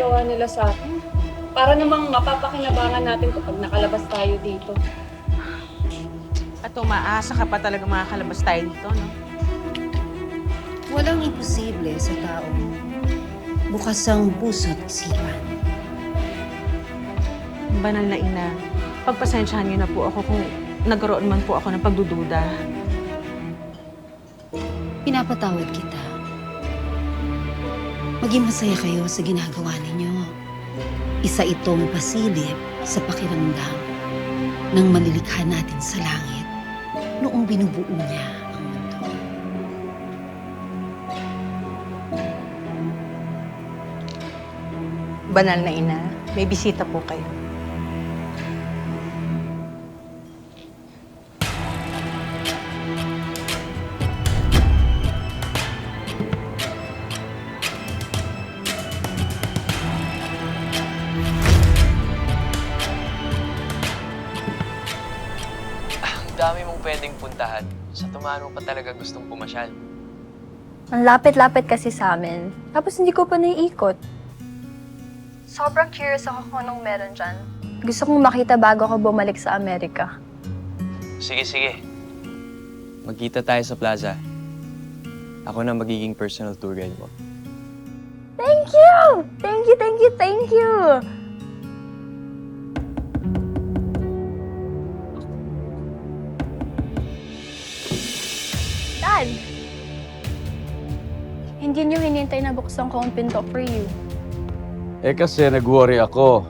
ginagawa nila sa atin. Para namang mapapakinabangan natin kapag nakalabas tayo dito. At umaasa ka pa talaga makakalabas tayo dito, no? Walang imposible sa taong bukas ang puso't isipan. Banal na ina, pagpasensyahan niyo na po ako kung nagkaroon man po ako ng pagdududa. Pinapatawad kita. Maging masaya kayo sa ginagawa ninyo. Isa itong pasilip sa pakiramdam ng malilikha natin sa langit noong binubuo niya ang mundo. Banal na ina, may bisita po kayo. Ang dami mong pwedeng puntahan. Sa Tumahan mo pa talaga gustong pumasyal. Ang lapit-lapit kasi sa amin. Tapos hindi ko pa naiikot. Sobrang curious ako kung anong meron dyan. Gusto kong makita bago ako bumalik sa Amerika. Sige, sige. Magkita tayo sa plaza. Ako na magiging personal tour guide mo. Thank you! Thank you, thank you, thank you! Dad! Hindi niyo hinintay na buksan ko ang pinto for you. Eh kasi nag-worry ako.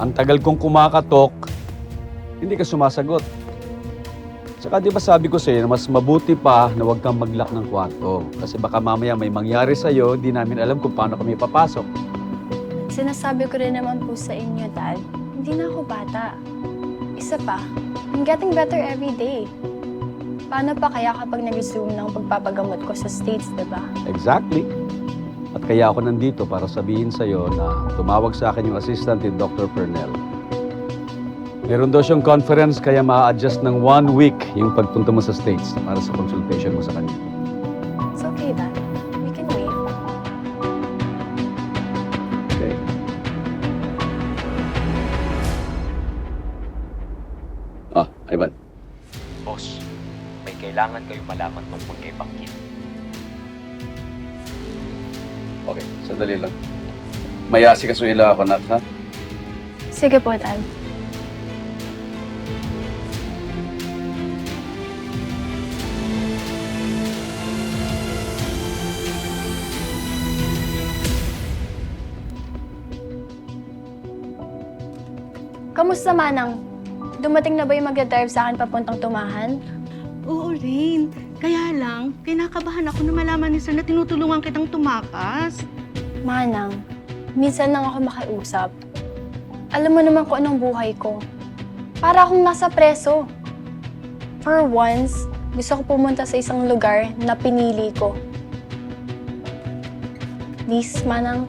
Ang tagal kong kumakatok, hindi ka sumasagot. Tsaka di ba sabi ko sa'yo na mas mabuti pa na huwag kang mag-lock ng kwarto. Kasi baka mamaya may mangyari sa'yo, di namin alam kung paano kami papasok. Sinasabi ko rin naman po sa inyo, Dad, hindi na ako bata. Isa pa, I'm getting better every day. Paano pa kaya kapag nag-resume ng pagpapagamot ko sa States, diba? Exactly. At kaya ako nandito para sabihin sa'yo na tumawag sa akin yung assistant ni Dr. Pernell. Meron daw siyang conference kaya ma-adjust ng 1 week yung pagpunta mo sa States para sa consultation mo sa kanya. It's okay, Dad. We can wait. Okay. Ah, Ivan. Boss, may kailangan kayo malaman tungkol kay Bangkit. Okay, sandali lang. May asikasuhin lang ako, Nat, ha? Sige po, Dad. Kamusta, Manang? Dumating na ba yung mag-drive sa akin papuntang Tumahan? Oo, Rain. Kaya lang, kinakabahan ako na malaman ni Sir na tinutulungan kitang tumakas. Manang, minsan lang ako makiusap. Alam mo naman kung anong buhay ko. Para akong nasa preso. For once, gusto ko pumunta sa isang lugar na pinili ko. Please, Manang,